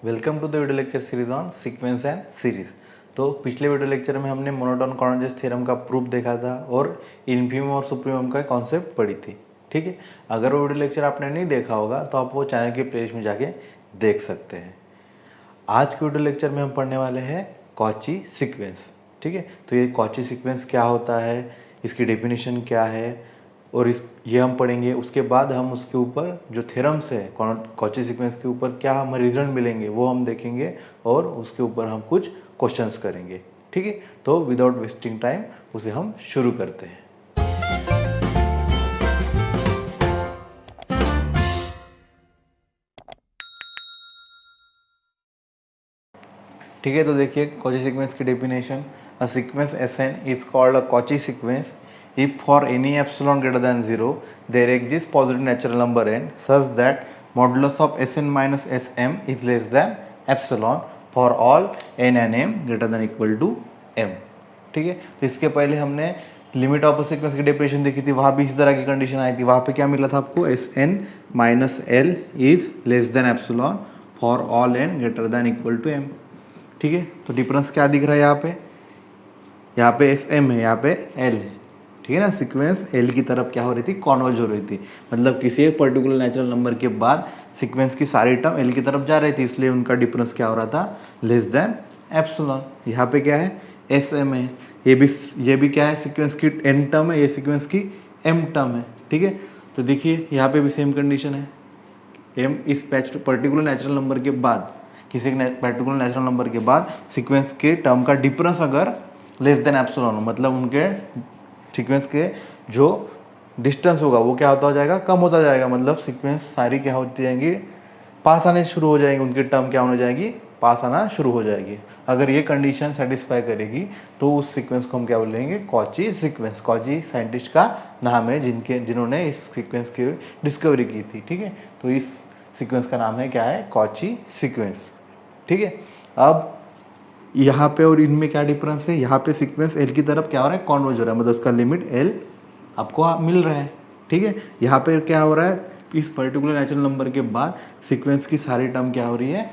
Welcome to the video lecture series on sequence and series. तो पिछले video lecture में हमने मोनोटोन कॉन्वर्जेंस थ्योरम का प्रूफ देखा था और इन्फीमम और सुप्रीमम का कॉन्सेप्ट पढ़ी थी। ठीक है, अगर वो वीडियो लेक्चर आपने नहीं देखा होगा तो आप वो चैनल की प्लेलिस्ट में जाके देख सकते हैं। आज के वीडियो लेक्चर में हम पढ़ने वाले हैं कॉची सीक्वेंस। ठीक है, तो ये कॉची सीक्वेंस क्या होता है, इसकी डेफिनेशन क्या है और ये हम पढ़ेंगे। उसके बाद हम उसके ऊपर जो थ्योरम्स है कॉची सीक्वेंस के ऊपर क्या हमें रिजल्ट मिलेंगे वो हम देखेंगे और उसके ऊपर हम कुछ क्वेश्चंस करेंगे। ठीक है, तो विदाउट वेस्टिंग टाइम उसे हम शुरू करते हैं। ठीक है, तो देखिए कॉची सीक्वेंस की definition. A sequence Sn is called a Cauchy sequence if for any epsilon greater than 0 there exists positive natural number n such that modulus of Sn minus Sm is less than epsilon for all n and m greater than equal to m। ठीक है, तो इसके पहले हमने limit of sequence की definition देखी थी, वहाँ भी इसी तरह की कंडीशन आई थी। वहाँ पे क्या मिला था आपको, Sn minus L is less than epsilon for all n greater than equal to m। ठीक है, तो डिफरेंस क्या दिख रहा है यहाँ पे Sm है, यहाँ पे l है। ठीक है ना, सीक्वेंस L की तरफ क्या हो रही थी, कॉन्वर्ज हो रही थी। मतलब किसी एक पर्टिकुलर नेचुरल नंबर के बाद सीक्वेंस की सारी टर्म L की तरफ जा रही थी, इसलिए उनका डिफरेंस क्या हो रहा था, लेस देन एप्सिलॉन। यहाँ पे क्या है, Sm है। ये भी क्या है, सीक्वेंस की n टर्म है, ये सीक्वेंस की m टर्म है। ठीक है, तो देखिए यहाँ पे भी सेम कंडीशन है। m इस पर्टिकुलर नेचुरल नंबर के बाद, किसी पर्टिकुलर नेचुरल नंबर के बाद सीक्वेंस के टर्म का डिफरेंस अगर लेस देन एप्सिलॉन हो, मतलब उनके सीक्वेंस के जो डिस्टेंस होगा वो क्या होता हो जाएगा, कम होता जाएगा। मतलब सीक्वेंस सारी क्या होती जाएंगी, पास आने शुरू हो जाएंगी, उनकी टर्म क्या होने जाएगी, पास आना शुरू हो जाएगी। अगर ये कंडीशन सेटिस्फाई करेगी तो उस सीक्वेंस को हम क्या बोलेंगे, कॉची सीक्वेंस। कॉची साइंटिस्ट का नाम है जिन्होंने इस सीक्वेंस की डिस्कवरी की थी। ठीक है, तो इस सीक्वेंस का नाम है क्या है, कॉची सीक्वेंस। ठीक है, अब यहाँ पे और इनमें क्या डिफरेंस है, यहाँ पे सीक्वेंस L की तरफ क्या हो रहा है, कॉन्वर्ज हो रहा है, मतलब उसका लिमिट L आपको मिल रहा है। ठीक है, यहाँ पे क्या हो रहा है, इस पर्टिकुलर नेचुरल नंबर के बाद सीक्वेंस की सारी टर्म क्या हो रही है,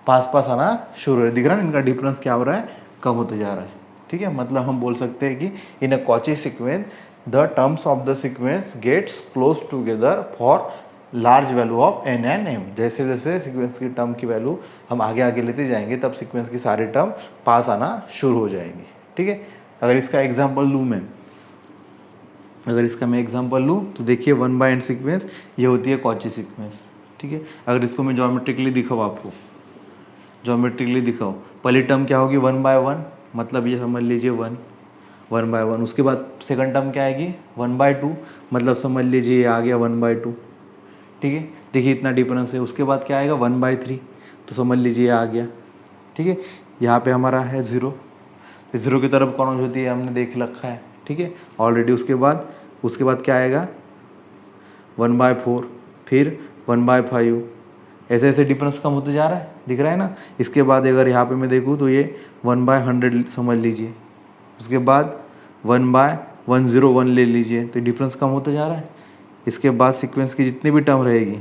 पास पास आना शुरू हो रही है। दिख रहा है, इनका डिफरेंस क्या हो रहा है, कम होते जा रहा है। ठीक है, मतलब हम बोल सकते हैं कि in a Cauchy sequence the terms of the sequence gets close together for large value of n and m। जैसे जैसे सीक्वेंस की टर्म की वैल्यू हम आगे आगे लेते जाएंगे तब सीक्वेंस की सारी टर्म पास आना शुरू हो जाएंगी। ठीक है, अगर इसका एग्जांपल लूँ मैं, एग्जांपल लूँ तो देखिए 1/n सीक्वेंस ये होती है कॉची सीक्वेंस। ठीक है, अगर इसको मैं ज्योमेट्रिकली दिखाऊँ, आपको ज्योमेट्रिकली दिखाऊँ, पहली टर्म क्या होगी, 1/1, मतलब ये समझ लीजिए 1/1। उसके बाद सेकंड टर्म क्या आएगी, 1/2, मतलब समझ लीजिए ये आ गया 1/2। ठीक है, देखिए इतना डिफरेंस है। उसके बाद क्या आएगा, 1/3, तो समझ लीजिए आ गया। ठीक है, यहाँ पे हमारा है 0, जीरो की तरफ कौन होती है, हमने देख रखा है। ठीक है, ऑलरेडी। उसके बाद क्या आएगा, 1/4, फिर 1/5, ऐसे ऐसे डिफरेंस कम होते जा रहा है, दिख रहा है ना। इसके बाद अगर यहाँ पे मैं देखूँ तो ये 1/100 समझ लीजिए। उसके बाद 1/101 ले लीजिए, तो डिफरेंस कम होता जा रहा है। इसके बाद सीक्वेंस की जितनी भी टर्म रहेगी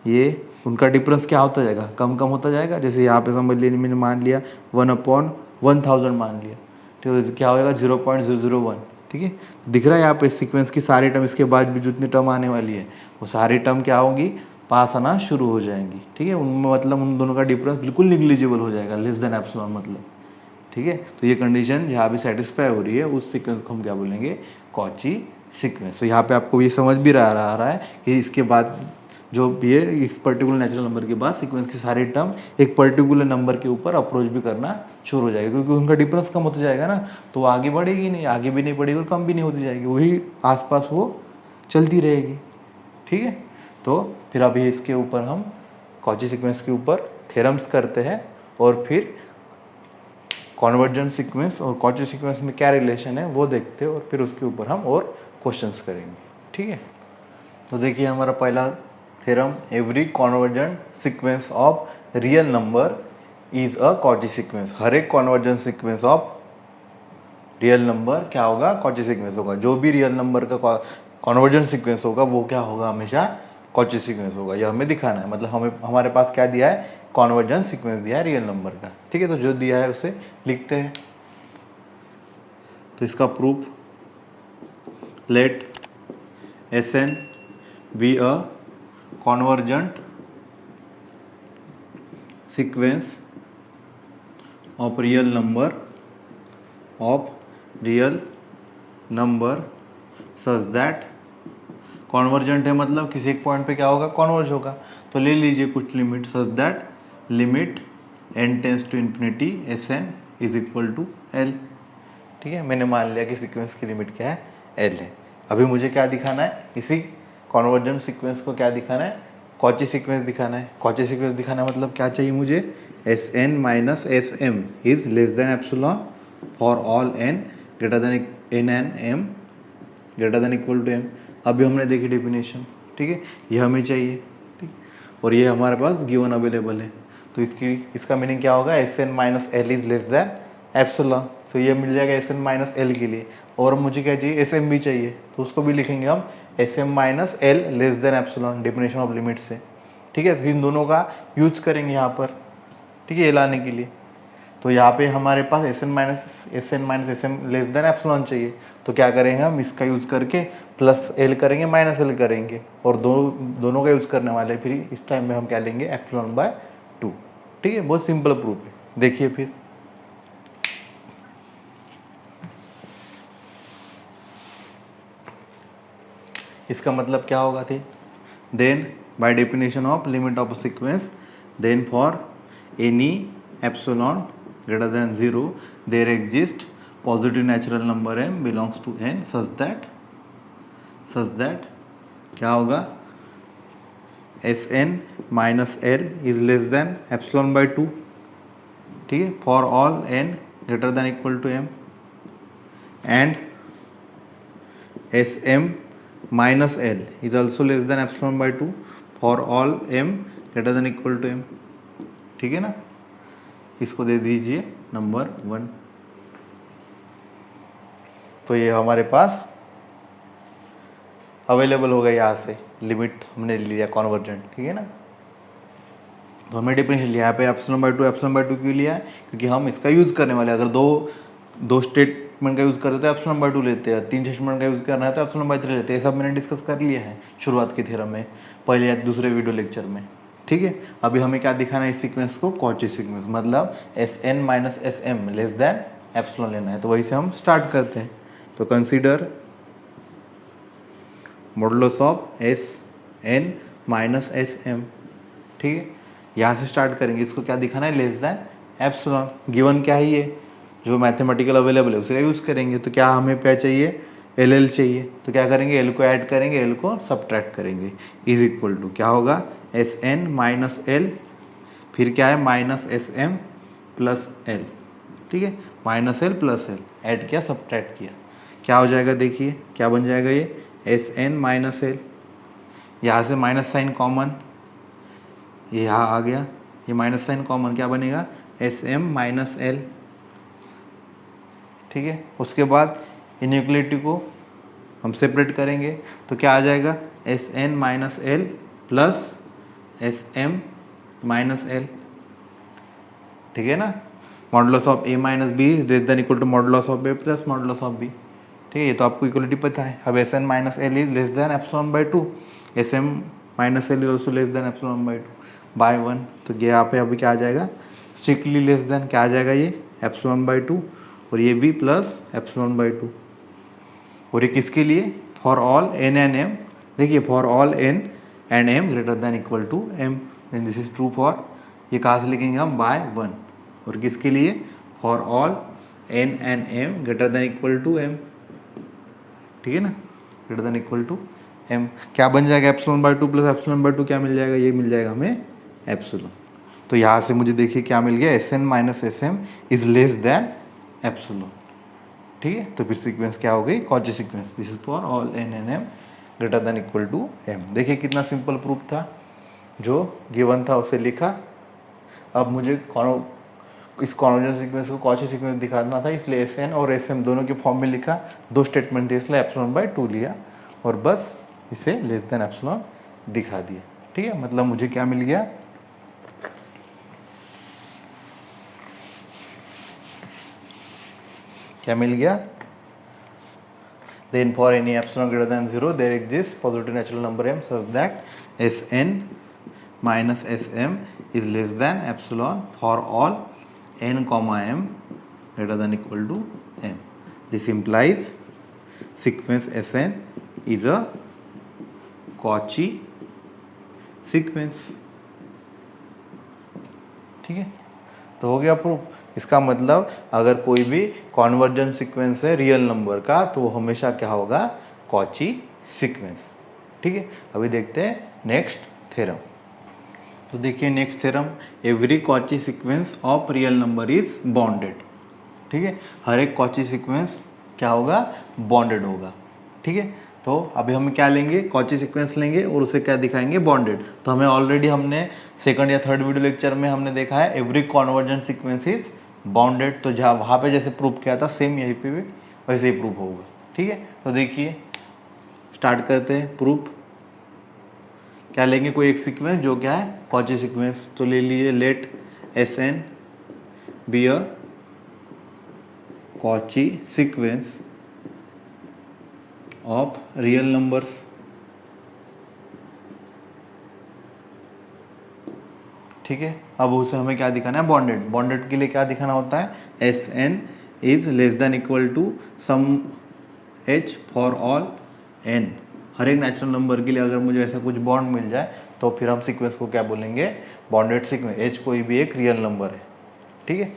ये उनका डिफरेंस क्या होता जाएगा, कम कम होता जाएगा। जैसे यहाँ पे समझ लीजिए मैंने मान लिया 1/1000 मान लिया, ठीक है, तो क्या होगा 0.001। ठीक है, दिख रहा है यहाँ पे सीक्वेंस की सारी टर्म, इसके बाद भी जितनी टर्म आने वाली है वो सारी टर्म क्या होंगी, पास आना शुरू हो जाएंगी। ठीक है, उनमें मतलब उन दोनों का डिफरेंस बिल्कुल निग्लिजिबल हो जाएगा, लेस देन एप्सिलॉन मतलब। ठीक है, तो ये कंडीशन जहाँ भी सेटिस्फाई हो रही है उस सीक्वेंस को हम क्या बोलेंगे, कॉची सीक्वेंस। तो यहाँ पे आपको ये समझ भी रहा है कि इसके बाद जो भी है, इस पर्टिकुलर नेचुरल नंबर के बाद सीक्वेंस की सारी टर्म एक पर्टिकुलर नंबर के ऊपर अप्रोच भी करना शुरू हो जाएगा, क्योंकि उनका डिफरेंस कम होता जाएगा ना, तो वो आगे बढ़ेगी नहीं, आगे भी नहीं बढ़ेगी और कम भी नहीं होती जाएगी, वही आसपास वो चलती रहेगी। ठीक है, तो फिर अभी इसके ऊपर हम कॉची सीक्वेंस के ऊपर थ्योरम्स करते हैं और फिर कॉन्वर्जेंट सीक्वेंस और कॉची सीक्वेंस में क्या रिलेशन है वो देखते हैं और फिर उसके ऊपर हम और क्वेश्चंस करेंगे। ठीक है, तो देखिए हमारा पहला theorem, every convergent sequence of real number is a Cauchy sequence. हर एक convergent sequence of real number क्या होगा, कॉची सीक्वेंस होगा। जो भी रियल नंबर का कॉन्वर्जेंट सीक्वेंस होगा वो क्या होगा, हमेशा कॉची सीक्वेंस होगा, यह हमें दिखाना है। मतलब हमें हमारे पास क्या दिया है, कॉन्वर्जेंस सीक्वेंस दिया है रियल नंबर का। ठीक है, तो जो दिया है उसे लिखते हैं। तो इसका proof, let Sn be a convergent sequence of real number such that, convergent है मतलब किसी एक पॉइंट पे क्या होगा, कॉन्वर्ज होगा। तो ले लीजिए कुछ limit, such that limit n tends to infinity Sn is equal to L। ठीक है, मैंने मान लिया कि सीक्वेंस की लिमिट क्या है, L है। अभी मुझे क्या दिखाना है, इसी कॉन्वर्जेंट सीक्वेंस को क्या दिखाना है, कॉची सीक्वेंस दिखाना है। कॉची सीक्वेंस दिखाना है मतलब क्या चाहिए मुझे, Sn minus Sm is less than epsilon for all n greater than n and m greater than equal to m। अभी हमने देखी डेफिनेशन, ठीक है, ये हमें चाहिए, ठीक, और ये हमारे पास गिवन अवेलेबल है। तो इसका मीनिंग क्या होगा, Sn minus L is less than epsilon. तो ये मिल जाएगा Sn माइनस एल के लिए। और मुझे क्या चाहिए, Sm भी चाहिए, तो उसको भी लिखेंगे हम Sm minus L less than epsilon, definition of limit से। ठीक है, तो इन दोनों का यूज करेंगे यहाँ पर, ठीक है, ये लाने के लिए। तो यहाँ पे हमारे पास Sn minus Sm less than epsilon चाहिए। तो क्या करेंगे हम, इसका यूज करके प्लस एल करेंगे, माइनस एल करेंगे, और दोनों का यूज करने वाले। फिर इस टाइम में हम क्या लेंगे, एप्सिलॉन बाय 2। ठीक है, बहुत सिंपल प्रूफ है, देखिए फिर। इसका मतलब क्या होगा थी, then by definition of limit of sequence, then for any epsilon greater than 0 there exist positive natural number m belongs to n such that क्या होगा, Sn minus L is less than epsilon by 2। ठीक है, for all n greater than equal to m and Sm minus L is also less than epsilon by 2 for all m greater than equal to m। ठीक है ना, इसको दे दीजिए number 1। तो ये हमारे पास अवेलेबल हो गया, यहाँ से लिमिट हमने लिया कॉन्वर्जेंट। ठीक है ना, तो हमने डेफिनेशन लिया, यहाँ पे एप्सिलॉन बाय 2 क्यों लिया है, क्योंकि हम इसका यूज़ करने वाले। अगर दो स्टेटमेंट का यूज़ करते तो एप्सिलॉन बाय 2 लेते हैं, 3 स्टेटमेंट का यूज़ करना है तो एप्सिलॉन बाय 3 लेते हैं। ये सब मैंने डिस्कस कर लिया है शुरुआत के थ्योरम में, पहले या दूसरे वीडियो लेक्चर में। ठीक है, अभी हमें क्या दिखाना है, इस सीक्वेंस को कॉची सीक्वेंस, मतलब Sn minus Sm less than epsilon लेना है। तो वही से हम स्टार्ट करते हैं। तो consider modulus of Sn minus Sm। ठीक है, यहाँ से स्टार्ट करेंगे। इसको क्या दिखाना है, लेस देन एप्सिलॉन। गिवन क्या है, ये जो मैथमेटिकल अवेलेबल है उसे यूज़ करेंगे। तो क्या हमें क्या चाहिए, एल चाहिए। तो क्या करेंगे, एल को ऐड करेंगे, एल को सब्ट्रैक्ट करेंगे, इज इक्वल टू क्या होगा, Sn माइनस एल, फिर क्या है माइनस Sm प्लस एल। ठीक है, minus L plus L add किया, सब्ट्रैक्ट किया, क्या हो जाएगा, देखिए क्या बन जाएगा, ये Sn माइनस एल, यहाँ से माइनस साइन कॉमन, ये यहाँ आ गया, ये माइनस साइन कॉमन, क्या बनेगा, Sm माइनस एल। ठीक है, उसके बाद इनइक्वलिटी को हम सेपरेट करेंगे, तो क्या आ जाएगा, Sn minus L plus Sm minus L. ठीक है ना, modulus of a minus b less than equal to modulus of a plus modulus of b। ठीक है, ये तो आपको इक्वलिटी पता है। अब Sn minus L is less than epsilon by 2, Sm minus L is also less than epsilon by 2 by 1। तो ये यहाँ पे अभी क्या आ जाएगा, स्ट्रिक्टली लेस देन, क्या आ जाएगा, ये एप्सिलॉन बाय 2 और ये भी प्लस एप्सिलॉन बाय 2। और ये किसके लिए, for all n and m। देखिए for all n and m greater than equal to m, then this is true for, ये कहाँ से लिखेंगे हम, बाय 1। और किसके लिए, for all n and m greater than equal to m। ठीक है ना, greater than equal to m, क्या बन जाएगा, epsilon by 2 plus epsilon by 2 क्या मिल जाएगा, ये मिल जाएगा हमें एप्सिलॉन। तो यहाँ से मुझे देखिए क्या मिल गया, Sn minus Sm is less than epsilon. ठीक है, तो फिर सीक्वेंस क्या हो गई, Cauchy sequence, this is for all n and m greater than equal to m। देखिए कितना सिंपल प्रूफ था, जो गिवन था उसे लिखा। अब मुझे इस कॉन्वर्जेंस सीक्वेंस को कॉची सीक्वेंस दिखाना था, इसलिए Sn और Sm दोनों के फॉर्म में लिखा। दो स्टेटमेंट थे इसलिए एप्सिलॉन बाय 2 लिया, और बस इसे लेस देन एप्सिलॉन दिखा दिया। ठीक है, मतलब मुझे क्या मिल गया, क्या मिल गया, then for any epsilon greater than 0 there exists positive natural number m such that Sn minus Sm is less than epsilon for all n comma m greater than equal to m. This implies sequence Sn is a Cauchy sequence. ठीक है, तो हो गया proof. इसका मतलब अगर कोई भी कॉन्वर्जेंट सीक्वेंस है रियल नंबर का तो वो हमेशा क्या होगा, कॉची सीक्वेंस। ठीक है, अभी देखते हैं नेक्स्ट थ्योरम। तो देखिए next theorem, every Cauchy sequence of real number is bonded. ठीक है, हर एक कॉची सीक्वेंस क्या होगा, बॉन्डेड होगा। ठीक है, तो अभी हम क्या लेंगे, कॉची सीक्वेंस लेंगे और उसे क्या दिखाएंगे, बॉन्डेड। तो हमें ऑलरेडी हमने सेकंड या थर्ड वीडियो लेक्चर में हमने देखा है every convergent sequence is bounded. तो जहाँ वहाँ पे जैसे प्रूफ किया था सेम यहीं पे भी वैसे ही प्रूफ होगा। ठीक है, तो देखिए स्टार्ट करते हैं प्रूफ। क्या लेंगे, कोई एक सीक्वेंस जो क्या है, कॉची सीक्वेंस। तो ले लीजिए let Sn be a Cauchy sequence of real numbers. ठीक है, अब उसे हमें क्या दिखाना है, बॉन्डेड। बॉन्डेड के लिए क्या दिखाना होता है, Sn is less than equal to some h for all n। हर एक नेचुरल नंबर के लिए अगर मुझे ऐसा कुछ बॉन्ड मिल जाए तो फिर हम सीक्वेंस को क्या बोलेंगे, बॉन्डेड सीक्वेंस। h कोई भी एक रियल नंबर है। ठीक है,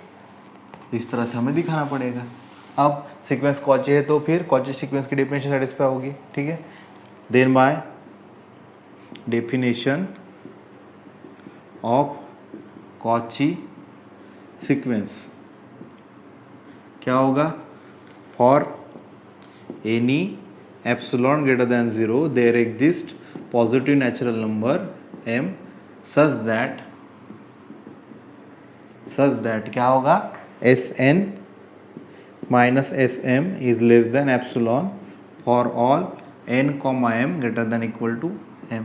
इस तरह से हमें दिखाना पड़ेगा। अब सीक्वेंस कॉची है तो फिर कॉची सीक्वेंस की डेफिनेशन सेटिस्फाई होगी। ठीक है, then by definition of Cauchy sequence क्या होगा, for any epsilon greater than 0 there exist positive natural number m such that क्या होगा, Sn minus Sm is less than epsilon for all n comma m greater than equal to m।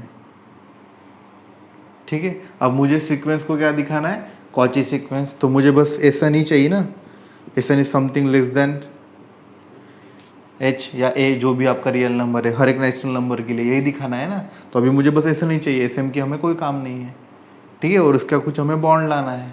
ठीक है, अब मुझे sequence को क्या दिखाना है, कॉची सीक्वेंस। तो मुझे बस Sn ही चाहिए ना, Sn is something less than h या a, जो भी आपका रियल नंबर है, हर एक नेचुरल नंबर के लिए यही दिखाना है ना। तो अभी मुझे बस Sn ही चाहिए, Sm की हमें कोई काम नहीं है। ठीक है, और उसका कुछ हमें बॉन्ड लाना है।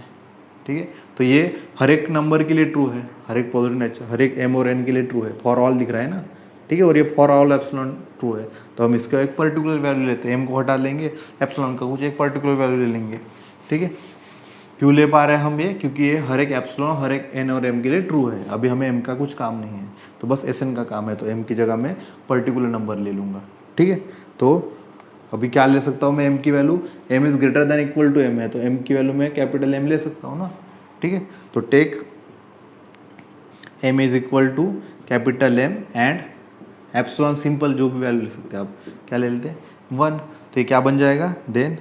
ठीक है, तो ये हर एक नंबर के लिए ट्रू है, हर एक पॉजिटिव नेचर, हर एक m और n के लिए ट्रू है, फॉर ऑल दिख रहा है ना। ठीक है, और ये फॉर ऑल एप्सिलॉन ट्रू है। तो हम इसका एक पर्टिकुलर वैल्यू लेते हैं, m को हटा लेंगे, एप्सिलॉन का कुछ एक पर्टिकुलर वैल्यू ले लेंगे। ठीक है, क्यों ले पा रहे हैं हम ये, क्योंकि ये हर एक एप्सिलॉन हर एक n और m के लिए ट्रू है। अभी हमें m का कुछ काम नहीं है, तो बस Sn का काम है। तो m की जगह मैं पर्टिकुलर नंबर ले लूँगा। ठीक है, तो अभी क्या ले सकता हूँ मैं, m की value, m is greater than equal to m है, तो m की वैल्यू मैं कैपिटल M ले सकता हूँ ना। ठीक है, तो take m is equal to capital M and epsilon simple जो भी वैल्यू ले सकते हैं आप, क्या ले लेते हैं, 1। तो ये क्या बन जाएगा, देन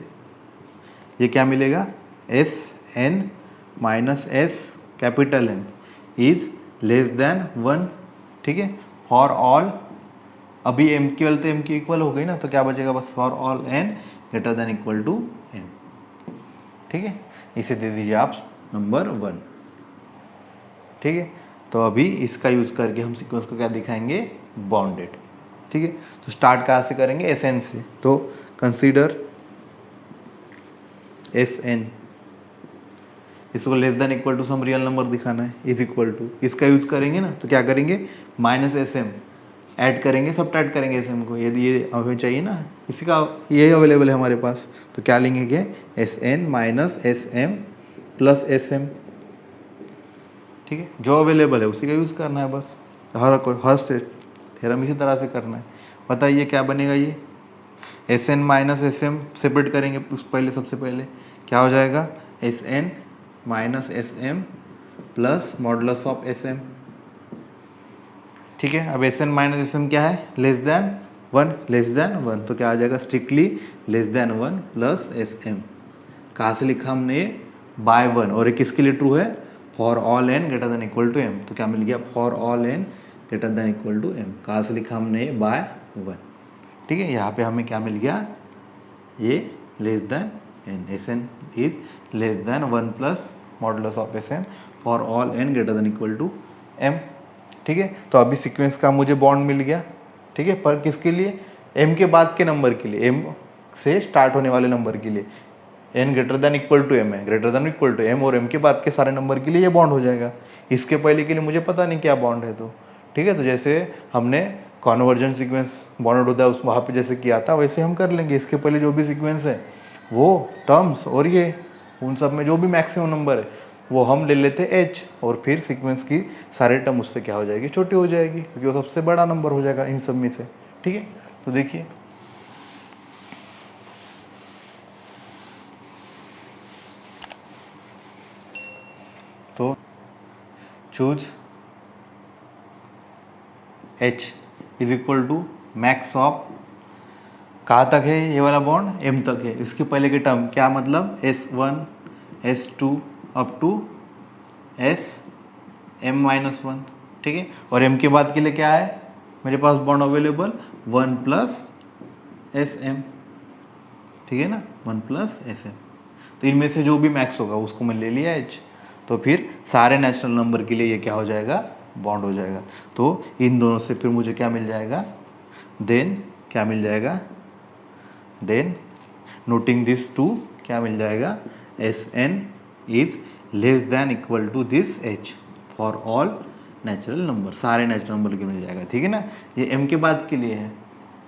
ये क्या मिलेगा, Sn minus S capital M is less than 1। ठीक है, फॉर ऑल, अभी m की वैल्यू तो m की इक्वल हो गई ना, तो क्या बचेगा, बस for all n greater than equal to m। ठीक है, इसे दे दीजिए आप नंबर 1। ठीक है, तो अभी इसका यूज करके हम सीक्वेंस को क्या दिखाएंगे, बॉन्डेड। ठीक है, तो स्टार्ट कहाँ से करेंगे, Sn से। तो कंसीडर Sn, इसको less than equal to some real number दिखाना है, इज इक्वल टू, इसका यूज करेंगे ना, तो क्या करेंगे, माइनस Sm ऐड करेंगे, सब्ट्रैक्ट करेंगे Sm को, यदि ये हमें चाहिए ना, इसी का ये अवेलेबल है हमारे पास। तो क्या लेंगे कि Sn minus Sm plus Sm। ठीक है, जो अवेलेबल है उसी का यूज़ करना है बस, हर स्टेट थ्योरम इसी तरह से करना है। बताइए क्या बनेगा, ये Sn माइनस Sm सेपरेट करेंगे पहले, सबसे पहले क्या हो जाएगा, Sn minus Sm plus modulus of Sm। ठीक है, अब Sn माइनस Sm क्या है, लेस देन 1, लेस देन 1, तो क्या आ जाएगा, strictly less than 1 plus Sm। कहाँ से लिखा हमने, बाय 1, और ये किसके लिए ट्रू है, for all n greater than equal to m। तो क्या मिल गया, for all n greater than equal to m। कहाँ से लिखा हमने, बाय 1। ठीक है, यहाँ पे हमें क्या मिल गया, a less than n, s N is less than 1 plus modulus of s n for all n greater than equal to m. ठीक है, तो अभी सीक्वेंस का मुझे बॉन्ड मिल गया। ठीक है, पर किसके लिए? एम के बाद के नंबर के लिए, एम से स्टार्ट होने वाले नंबर के लिए। N greater than equal to m है, greater than equal to m, और एम के बाद के सारे नंबर के लिए ये बॉन्ड हो जाएगा। इसके पहले के लिए मुझे पता नहीं क्या बॉन्ड है। तो ठीक है, तो जैसे हमने कॉन्वर्जेंट सीक्वेंस बॉन्ड होता है उस वहाँ पे जैसे किया था वैसे हम कर लेंगे। इसके पहले जो भी सीक्वेंस है वो टर्म्स और ये उन सब में जो भी मैक्सिमम नंबर है वो हम ले लेते एच, और फिर सीक्वेंस की सारे टर्म उससे क्या हो जाएगी? छोटी हो जाएगी, क्योंकि वो सबसे बड़ा नंबर हो जाएगा इन सब में से। ठीक है, तो देखिए तो choose h is equal to max of, कहाँ तक है ये वाला बॉन्ड? m तक है। इसके पहले के टर्म क्या मतलब? s1 s2 up to m-1। ठीक है, और m के बाद के लिए क्या है मेरे पास बॉन्ड अवेलेबल? 1 plus sm। ठीक है ना, 1 प्लस sm। तो इनमें से जो भी मैक्स होगा उसको मैं ले लिया h, तो फिर सारे नेचुरल नंबर के लिए ये क्या हो जाएगा? बॉन्ड हो जाएगा। तो इन दोनों से फिर मुझे क्या मिल जाएगा? देन क्या मिल जाएगा? देन नोटिंग दिस टू क्या मिल जाएगा? Sn is less than equal to this h for all natural number, सारे नेचुरल नंबर के मिल जाएगा। ठीक है ना, ये m के बाद के लिए है।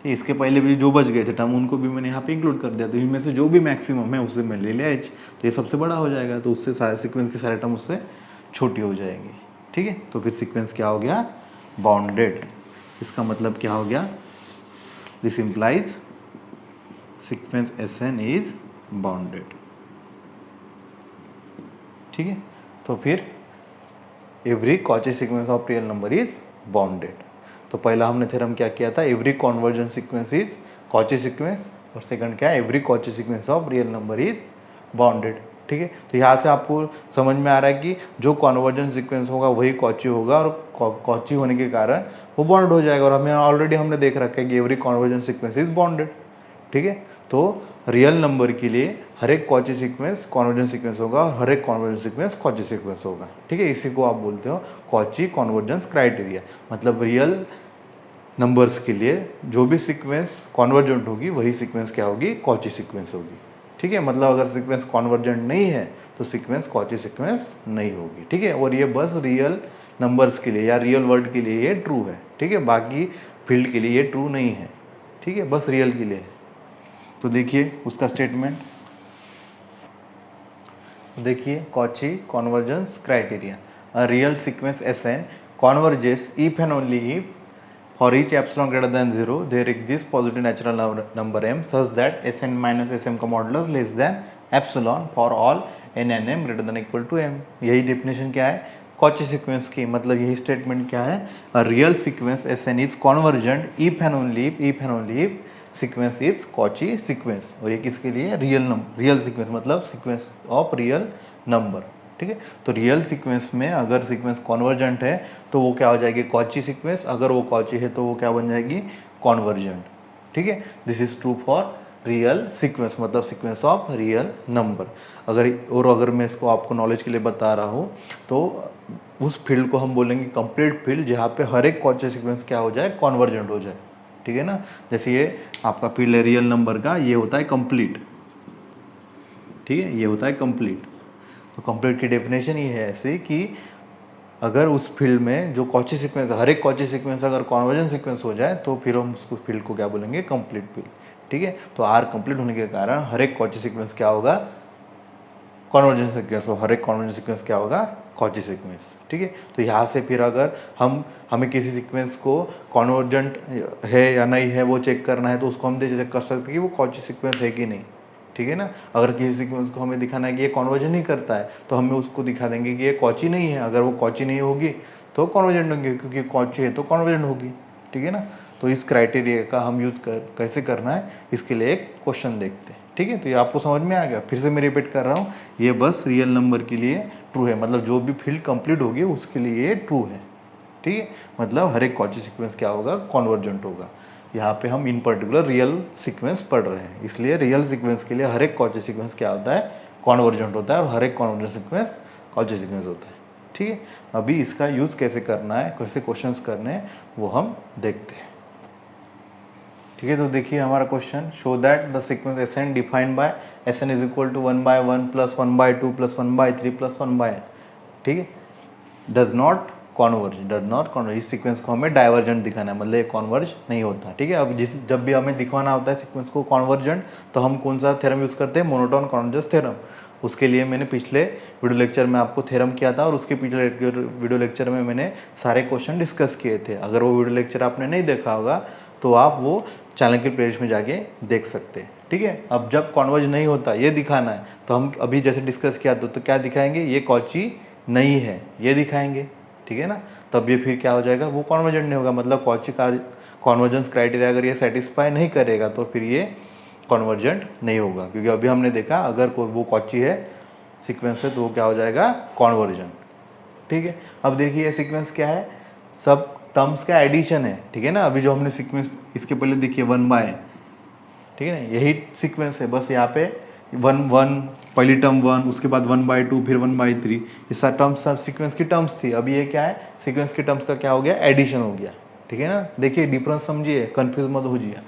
इसके पहले भी जो बच गए थे टर्म उनको भी मैंने यहाँ पे इंक्लूड कर दिया। तो इनमें से जो भी मैक्सिमम है उसे मैं ले लिया h, तो ये सबसे बड़ा हो जाएगा, तो उससे सारे सीक्वेंस के सारे टर्म उससे छोटी हो जाएंगी। ठीक है, तो फिर सीक्वेंस क्या हो गया? बाउंडेड। इसका मतलब क्या हो गया? This implies sequence Sn is bounded. ठीक है, तो फिर every Cauchy sequence of real number is bounded. तो पहला हमने थ्योरम क्या किया था? Every convergent sequence is Cauchy sequence, और सेकंड क्या है? Every Cauchy sequence of real number is bounded. ठीक है, तो यहाँ से आपको समझ में आ रहा है कि जो कॉन्वर्जेंट सीक्वेंस होगा वही कॉची होगा, और कॉची होने के कारण वो बाउंड हो जाएगा। और हमें ऑलरेडी हमने देख रखा है कि every convergent sequence is bounded. ठीक है, तो रियल नंबर के लिए हर एक कॉची सीक्वेंस कॉन्वर्जेंट सीक्वेंस होगा, और हर एक कॉन्वर्जेंट सीक्वेंस कॉची सीक्वेंस होगा। ठीक है, इसी को आप बोलते हो कॉची कॉन्वर्जेंस क्राइटेरिया। मतलब रियल नंबर्स के लिए जो भी सीक्वेंस कॉन्वर्जेंट होगी वही सीक्वेंस क्या होगी? कॉची सीक्वेंस होगी। ठीक है, मतलब अगर सीक्वेंस कॉन्वर्जेंट नहीं है तो सीक्वेंस कॉची सीक्वेंस नहीं होगी। ठीक है, और ये बस रियल नंबर्स के लिए या रियल वर्ल्ड के लिए ये ट्रू है। ठीक है, बाकी फील्ड के लिए ये ट्रू नहीं है। ठीक है, बस रियल के लिए है। तो देखिए उसका स्टेटमेंट, देखिए Cauchy convergence criteria, a real sequence Sn converges if and only if for each epsilon greater than 0 there exists positive natural number m such that Sn minus Sm का modulus less than epsilon for all n and m greater than equal to m। यही definition क्या है Cauchy sequence की? मतलब यही statement क्या है? A real sequence Sn is convergent if and only if sequence is Cauchy sequence. और ये किसके लिए? रियल सीक्वेंस, मतलब सीक्वेंस ऑफ रियल नंबर। ठीक है, तो रियल सीक्वेंस में अगर सीक्वेंस कॉन्वर्जेंट है तो वो क्या हो जाएगी? Cauchy sequence. अगर वो कॉची है तो वो क्या बन जाएगी? कॉन्वर्जेंट। ठीक है, this is true for real sequence, मतलब सीक्वेंस ऑफ रियल नंबर। अगर मैं इसको आपको नॉलेज के लिए बता रहा हूँ तो उस फील्ड को हम बोलेंगे कंप्लीट फील्ड, जहाँ पे हर एक कॉची सीक्वेंस क्या हो जाए? कॉन्वर्जेंट हो जाए। ठीक है ना, जैसे ये आपका फील्ड है रियल नंबर का, ये होता है कंप्लीट। ठीक है, ये होता है कंप्लीट। तो कंप्लीट की डेफिनेशन ये है ऐसे कि अगर उस फील्ड में जो कॉची सीक्वेंस, हर एक कॉची सीक्वेंस अगर कॉन्वर्जेंट सीक्वेंस हो जाए तो फिर हम उसको फील्ड को क्या बोलेंगे? Complete field. ठीक है, तो आर कंप्लीट होने के कारण हर एक कॉची सीक्वेंस क्या होगा? कॉन्वर्जेंट सीक्वेंस हो। हर एक कॉन्वर्जेंट सीक्वेंस क्या होगा? Cauchy sequence. ठीक है, तो यहाँ से फिर अगर हमें किसी सीक्वेंस को कॉन्वर्जेंट है या नहीं है वो चेक करना है तो उसको हम चेक कर सकते हैं कि वो कॉची सीक्वेंस है कि नहीं। ठीक है ना, अगर किसी सीक्वेंस को हमें दिखाना है कि ये कॉन्वर्जेंट नहीं करता है तो हमें उसको दिखा देंगे कि ये कॉची नहीं है। अगर वो कॉची नहीं होगी तो कॉन्वर्जेंट होंगे, क्योंकि कॉची है तो कॉन्वर्जेंट होगी। ठीक है ना, तो इस क्राइटेरिया का हम यूज कैसे करना है इसके लिए एक क्वेश्चन देखते हैं। ठीक है, तो ये आपको समझ में आ गया? फिर से मैं रिपीट कर रहा हूँ, ये बस रियल नंबर के लिए ट्रू है, मतलब जो भी फील्ड कंप्लीट होगी उसके लिए ये ट्रू है। ठीक है, मतलब हर एक कॉची सीक्वेंस क्या होगा? कॉन्वर्जेंट होगा। यहाँ पे हम इन पर्टिकुलर रियल सीक्वेंस पढ़ रहे हैं, इसलिए रियल सीक्वेंस के लिए हर एक कॉची सीक्वेंस क्या होता है, कॉन्वर्जेंट होता है, और हर एक कॉन्वर्जेंट सीक्वेंस कॉची सीक्वेंस होता है। ठीक है, अभी इसका यूज़ कैसे करना है, कैसे क्वेश्चंस करने हैं वो हम देखते हैं। ठीक है, तो देखिए हमारा question, show that the sequence S N defined by S N is equal to 1/1 + 1/2 + 1/3 + 1/n। ठीक है, डज नॉट कॉन्वर्ज, इस सीक्वेंस को हमें डाइवर्जेंट दिखाना है, मतलब ये कॉन्वर्ज नहीं होता। ठीक है, अब जब भी हमें दिखवाना होता है सीक्वेंस को कॉन्वर्जेंट, तो हम कौन सा थ्योरम यूज़ करते हैं, मोनोटोन कॉन्वर्जेंस थ्योरम। उसके लिए मैंने पिछले वीडियो लेक्चर में आपको थ्योरम किया था, और उसके पिछले वीडियो लेक्चर में मैंने सारे क्वेश्चन डिस्कस किए थे। अगर वो वीडियो लेक्चर आपने नहीं देखा होगा तो आप वो चैनल के प्लेलिस्ट में जाके देख सकते हैं। ठीक है, अब जब कॉन्वर्ज नहीं होता ये दिखाना है, तो हम अभी जैसे डिस्कस किया तो क्या दिखाएंगे, ये कॉची नहीं है ये दिखाएंगे। ठीक है ना, तब ये फिर क्या हो जाएगा, वो कॉन्वर्जेंट नहीं होगा, मतलब कॉची का कॉन्वर्जेंस क्राइटेरिया अगर ये सेटिस्फाई नहीं करेगा तो फिर ये कॉन्वर्जेंट नहीं होगा, क्योंकि अभी हमने देखा अगर कोई वो कॉची है सीक्वेंस है तो वो क्या हो जाएगा, कॉन्वर्जेंट। ठीक है, अब देखिए ये सीक्वेंस क्या है, सब टर्म्स का एडिशन है। ठीक है ना, अभी जो हमने सीक्वेंस इसके पहले देखिए 1/n, ठीक है ना, यही सीक्वेंस है, बस यहाँ पे 1 पहली टर्म 1, उसके बाद 1/2 फिर 1/3, ये सब टर्म्स सब सीक्वेंस की टर्म्स थी। अभी ये क्या है, सीक्वेंस की टर्म्स का क्या हो गया, एडिशन हो गया। ठीक है ना, देखिए डिफरेंस समझिए, कंफ्यूज मत हो जाइए।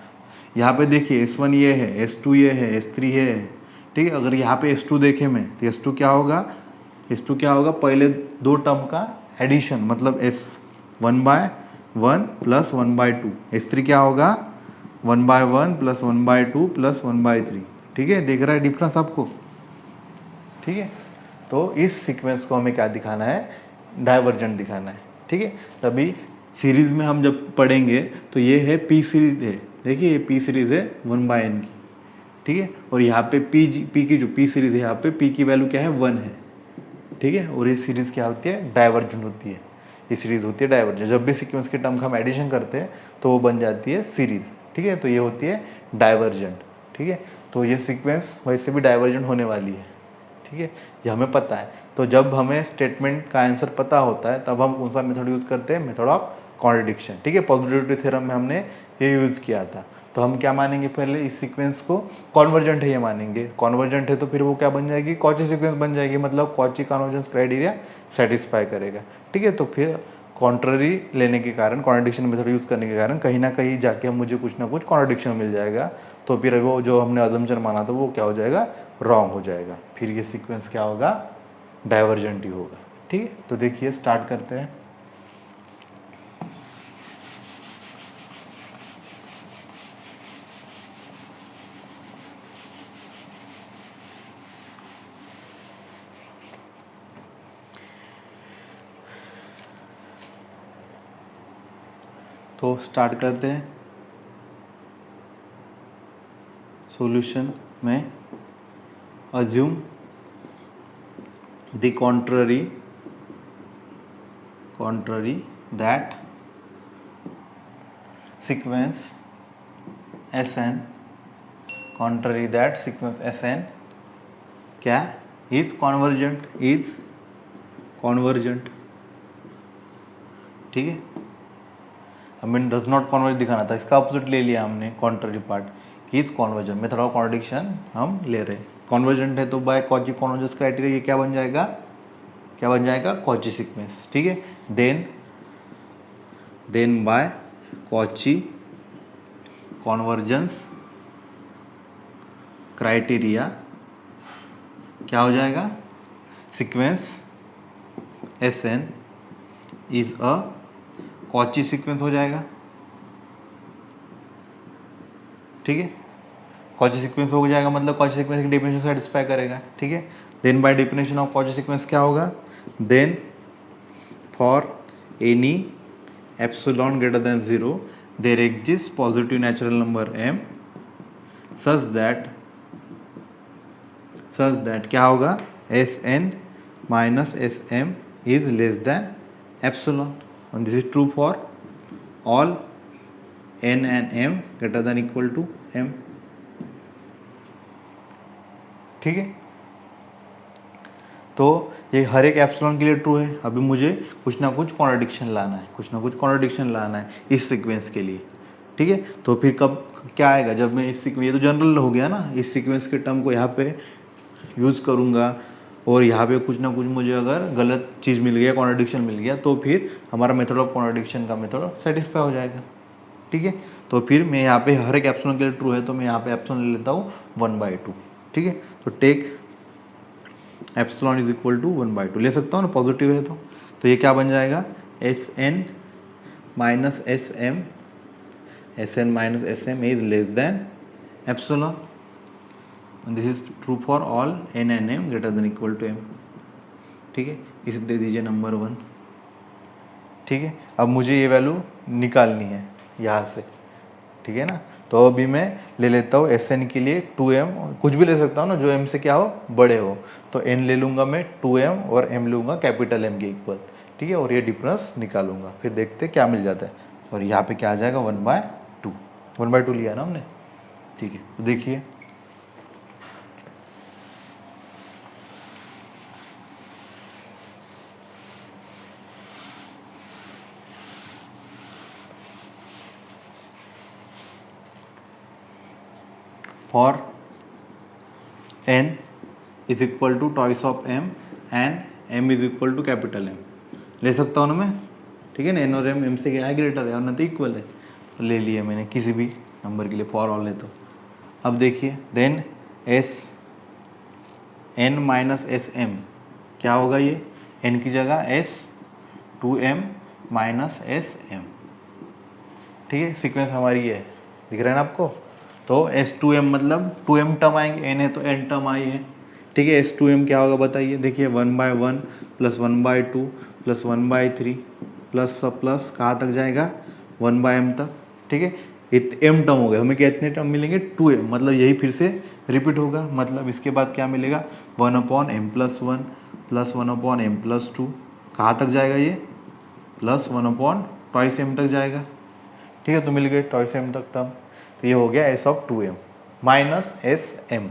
यहाँ पे देखिए S1 ये है, S2 ये है, S3 ये है। ठीक है, अगर यहाँ पे S2 देखे मैं तो S2 क्या होगा, S2 क्या होगा, पहले दो टर्म का एडिशन, मतलब S1/1 + 1/2। S3 क्या होगा, 1/1 + 1/2 + 1/3। ठीक है, देख रहा है डिफरेंस आपको। ठीक है, तो इस सीक्वेंस को हमें क्या दिखाना है, डाइवर्जेंट दिखाना है। ठीक है, तभी सीरीज में हम जब पढ़ेंगे तो ये है पी सीरीज है, देखिए ये पी सीरीज है 1/n की। ठीक है, और यहाँ पे पी की जो पी सीरीज है, यहाँ पे पी की वैल्यू क्या है, 1 है। ठीक है, और ये सीरीज क्या होती है, डाइवर्जेंट होती है। ये सीरीज होती है डाइवर्जेंट, जब भी सीक्वेंस के टर्म का हम एडिशन करते हैं तो वो बन जाती है सीरीज। ठीक है, तो ये होती है डाइवर्जेंट। ठीक है, तो ये सीक्वेंस वैसे भी डाइवर्जेंट होने वाली है। ठीक है, ये हमें पता है। तो जब हमें स्टेटमेंट का आंसर पता होता है तब हम कौन सा मेथड यूज़ करते हैं, मेथड ऑफ कॉन्ट्रडिक्शन। ठीक है, पॉजिटिविटी थ्योरम में हमने ये यूज़ किया था। तो हम क्या मानेंगे, पहले इस सीक्वेंस को कॉन्वर्जेंट है ये मानेंगे, कॉन्वर्जेंट है तो फिर वो क्या बन जाएगी, कॉची सीक्वेंस बन जाएगी, मतलब कॉची कन्वर्जेंस क्राइटेरिया सेटिस्फाई करेगा। ठीक है, तो फिर कॉन्ट्ररी लेने के कारण, कॉन्ट्रडिक्शन मेथड यूज़ करने के कारण कहीं ना कहीं जाके मुझे कुछ ना कुछ कॉन्ट्रडिक्शन मिल जाएगा, तो फिर वो जो हमने अजम्पशन माना था वो क्या हो जाएगा, रॉन्ग हो जाएगा, फिर ये सीक्वेंस क्या होगा, डाइवर्जेंट ही होगा। ठीक है, तो देखिए स्टार्ट करते हैं। तो स्टार्ट करते हैं। सॉल्यूशन में assume the contrary that sequence Sn, contrary that sequence Sn क्या is convergent, ठीक है, हमें डज नॉट कॉन्वर्ज दिखाना था, इसका ऑपोजिट ले लिया हमने, कॉन्ट्ररी पार्ट कि is convergent, method of contradiction हम ले रहे हैं। कॉन्वर्जेंट है तो बाय कॉची कॉन्वर्जेंस क्राइटेरिया ये क्या बन जाएगा, कॉची सीक्वेंस। ठीक है, then by Cauchy convergence criteria क्या हो जाएगा, sequence Sn is a Cauchy sequence हो जाएगा। ठीक है, कॉची सीक्वेंस हो जाएगा, मतलब कॉची सीक्वेंस की डेफिनेशन सेटिस्फाई करेगा। ठीक है, then by definition of Cauchy sequence क्या होगा, then for any epsilon greater than 0 there exist positive natural number m such that क्या होगा, Sn minus Sm is less than epsilon, and this is true for all n and m greater than equal to m। ठीक है, तो ये हर एक epsilon के लिए true है। अभी मुझे कुछ ना कुछ कॉन्ट्रडिक्शन लाना है, इस सीक्वेंस के लिए। ठीक है। तो फिर कब क्या आएगा, जब मैं इस ये तो जनरल हो गया ना, इस सीक्वेंस के टर्म को यहाँ पे यूज़ करूँगा और यहाँ पे कुछ ना कुछ मुझे अगर गलत चीज़ मिल गया, कॉन्ट्रडिक्शन मिल गया, तो फिर हमारा मेथड ऑफ कॉन्ट्रडिक्शन का मेथड सेटिस्फाई हो जाएगा। ठीक है। तो फिर मैं यहाँ पे हर एक एप्सिलॉन के लिए ट्रू है तो मैं यहाँ पे एप्सिलॉन ले लेता हूँ 1/2। ठीक है। तो take epsilon is equal to 1/2 ले सकता हूँ ना, पॉजिटिव है तो ये क्या बन जाएगा, Sn minus Sn minus Sm is less than epsilon. This is true for all n and m greater than equal to m। ठीक है। इसे दे दीजिए नंबर 1। ठीक है। अब मुझे ये वैल्यू निकालनी है यहाँ से। ठीक है ना। तो अभी मैं ले लेता हूँ Sn के लिए 2m, कुछ भी ले सकता हूँ ना जो m से क्या हो, बड़े हो। तो n ले लूँगा मैं 2m और m लूँगा कैपिटल M के इक्वल। ठीक है। और ये डिफरेंस निकालूंगा, फिर देखते क्या मिल जाता है। सॉरी, यहाँ पे क्या आ जाएगा 1/2। 1/2 लिया ना हमने। ठीक है। तो देखिए for n is equal to twice of m and m is equal to capital M ले सकता हूँ ना मैं। ठीक है ना। n और m से क्या है, ग्रेटर है और न तो इक्वल है। तो ले लिया मैंने किसी भी नंबर के लिए फॉर ऑल है। तो अब देखिए देन Sn माइनस Sm क्या होगा, ये n की जगह S2m माइनस Sm। ठीक है। सीक्वेंस हमारी है, दिख रहा है ना आपको। तो S2m मतलब 2m टर्म आएंगे, n है तो n टर्म आई है। ठीक है। S2m क्या होगा बताइए, देखिए 1/1 प्लस 1/2 प्लस 1/3 प्लस कहाँ तक जाएगा 1/m तक। ठीक है। m टर्म हो गया, हमें कितने टर्म मिलेंगे 2m, मतलब यही फिर से रिपीट होगा। मतलब इसके बाद क्या मिलेगा 1/m+1 प्लस 1/m+2 कहाँ तक जाएगा ये प्लस 1/2m तक जाएगा। ठीक है। तो मिल गए 2m तक टर्म। तो ये हो गया S(2m) minus Sm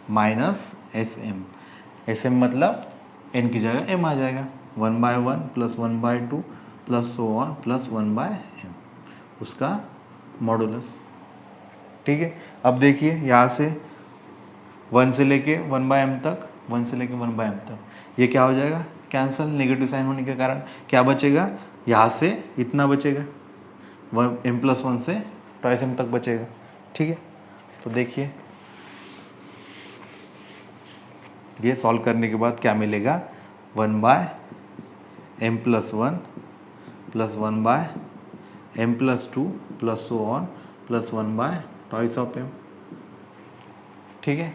minus Sm मतलब n की जगह m आ जाएगा 1/1 plus 1/2 plus so on plus 1/m उसका मॉडुलस। ठीक है। अब देखिए यहाँ से 1 से लेके 1/m तक, 1 से लेके 1/m तक ये क्या हो जाएगा, कैंसल। नेगेटिव साइन होने के कारण क्या बचेगा, यहाँ से इतना बचेगा m+1 से 2m तक बचेगा। ठीक है। तो देखिए ये सॉल्व करने के बाद क्या मिलेगा 1/m+1 plus 1/m+2 plus so on plus 1/2m। ठीक है।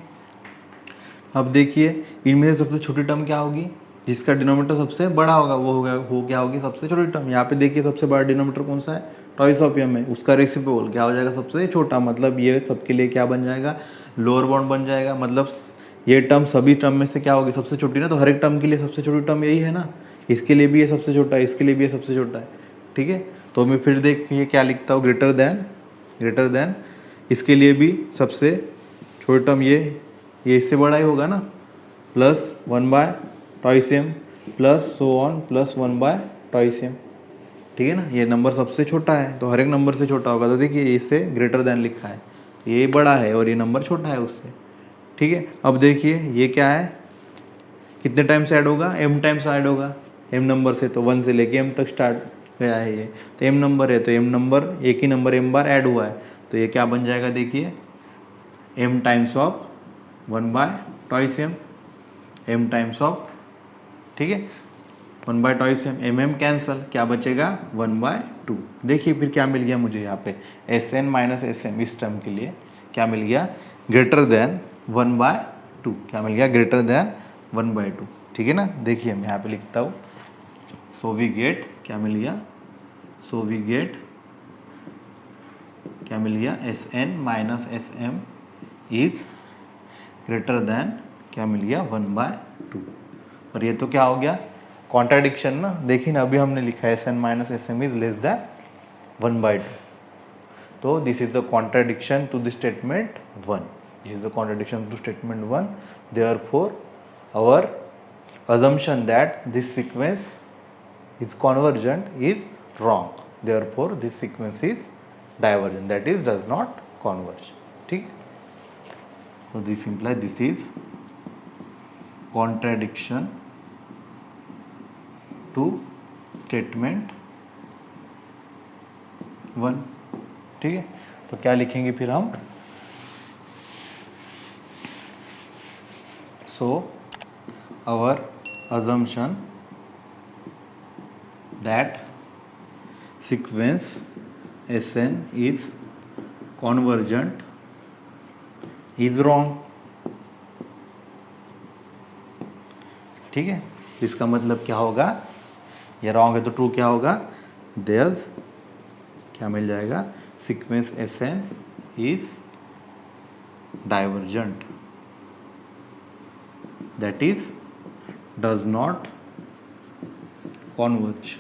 अब देखिए इनमें से सबसे छोटी टर्म क्या होगी, जिसका डिनोमिनेटर सबसे बड़ा होगा वो क्या होगी सबसे छोटी टर्म। यहाँ पे देखिए सबसे बड़ा डिनोमिनेटर कौन सा है 2m है, उसका रेसिप्रोकल क्या हो जाएगा सबसे छोटा। मतलब ये सबके लिए क्या बन जाएगा लोअर बाउंड बन जाएगा। मतलब ये टर्म सभी टर्म में से क्या होगी सबसे छोटी ना। तो हर एक टर्म के लिए सबसे छोटी टर्म यही है ना, इसके लिए भी ये सबसे छोटा है, इसके लिए भी ये सबसे छोटा है। ठीक है। तो मैं फिर देखिए क्या लिखता हूँ, ग्रेटर देन इसके लिए भी सबसे छोटी टर्म ये इससे बड़ा ही होगा ना, plus 1/2m plus so on plus 1/2m। ठीक है ना। ये नंबर सबसे छोटा है तो हर एक नंबर से छोटा होगा। तो देखिए इससे ग्रेटर देन लिखा है, ये बड़ा है और ये नंबर छोटा है उससे। ठीक है। अब देखिए ये क्या है, कितने टाइम्स ऐड होगा m टाइम्स ऐड होगा m नंबर से। तो 1 से लेके m तक स्टार्ट गया है ये, तो m नंबर है तो m नंबर एक ही नंबर m बार ऐड हुआ है। तो ये क्या बन जाएगा देखिए m times of 1/2m m times of. ठीक है। 1/2m mm कैंसल, क्या बचेगा 1/2। देखिए फिर क्या मिल गया मुझे यहाँ पे Sn माइनस Sm इस टर्म के लिए क्या मिल गया ग्रेटर देन 1/2। क्या मिल गया ग्रेटर देन 1/2। ठीक है ना। देखिए मैं यहाँ पे लिखता हूँ सो वी गेट क्या मिल गया, क्या मिल गया Sn minus Sm is greater then क्या मिल गया 1/2। और ये तो क्या हो गया कॉन्ट्राडिक्शन ना। देखिए ना अभी हमने लिखा है Sn minus Sm is less than 1/2। तो this is the contradiction to the statement 1। This is the contradiction to statement 1। Therefore our assumption that this sequence is convergent is wrong. Therefore this sequence is divergent, that is does not converge. ठीक, तो this imply this is contradiction to statement 1। ठीक है, तो क्या लिखेंगे फिर हम, so our assumption that sequence Sn is convergent is wrong। ठीक है, इसका मतलब क्या होगा, ये रॉन्ग है तो ट्रू क्या होगा, देयर्स क्या मिल जाएगा, sequence Sn is divergent, that is does not converge.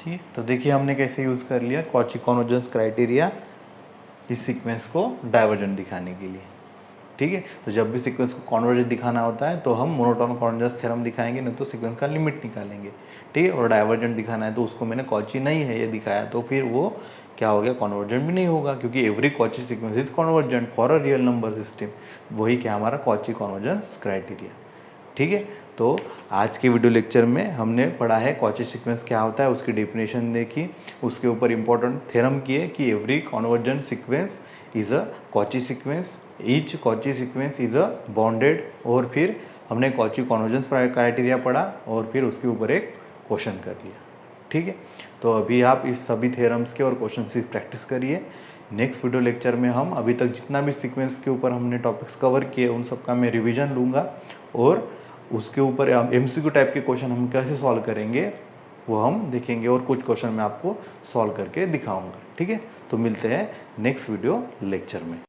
ठीक, तो देखिए हमने कैसे यूज़ कर लिया कॉची कॉन्वर्जेंस क्राइटेरिया इस सीक्वेंस को डाइवर्जेंट दिखाने के लिए। ठीक है, तो जब भी सीक्वेंस को कॉन्वर्जेंट दिखाना होता है तो हम मोनोटोन कॉन्वर्जेंस थ्योरम दिखाएंगे, नहीं तो सीक्वेंस का लिमिट निकालेंगे। ठीक है, और डाइवर्जेंट दिखाना है तो उसको मैंने कॉची नहीं है ये दिखाया, तो फिर वो क्या हो गया, कॉन्वर्जेंट भी नहीं होगा, क्योंकि every Cauchy sequence is convergent for a real number system. वही क्या हमारा कॉची कॉन्वर्जेंस क्राइटेरिया। ठीक है, तो आज के वीडियो लेक्चर में हमने पढ़ा है कॉची सीक्वेंस क्या होता है, उसकी डेफिनेशन देखी, उसके ऊपर इंपॉर्टेंट थ्योरम किए कि every convergent sequence is a Cauchy sequence, each Cauchy sequence is a bonded, और फिर हमने कॉची कॉन्वर्जेंस क्राइटेरिया पढ़ा और फिर उसके ऊपर एक क्वेश्चन कर लिया। ठीक है, तो अभी आप इस सभी थ्योरम्स के और क्वेश्चन की प्रैक्टिस करिए। नेक्स्ट वीडियो लेक्चर में हम अभी तक जितना भी सीक्वेंस के ऊपर हमने टॉपिक्स कवर किए उन सब का मैं रिवीजन लूँगा, और उसके ऊपर MCQ टाइप के क्वेश्चन हम कैसे सॉल्व करेंगे वो हम देखेंगे, और कुछ क्वेश्चन मैं आपको सॉल्व करके दिखाऊंगा। ठीक है, तो मिलते हैं नेक्स्ट वीडियो लेक्चर में।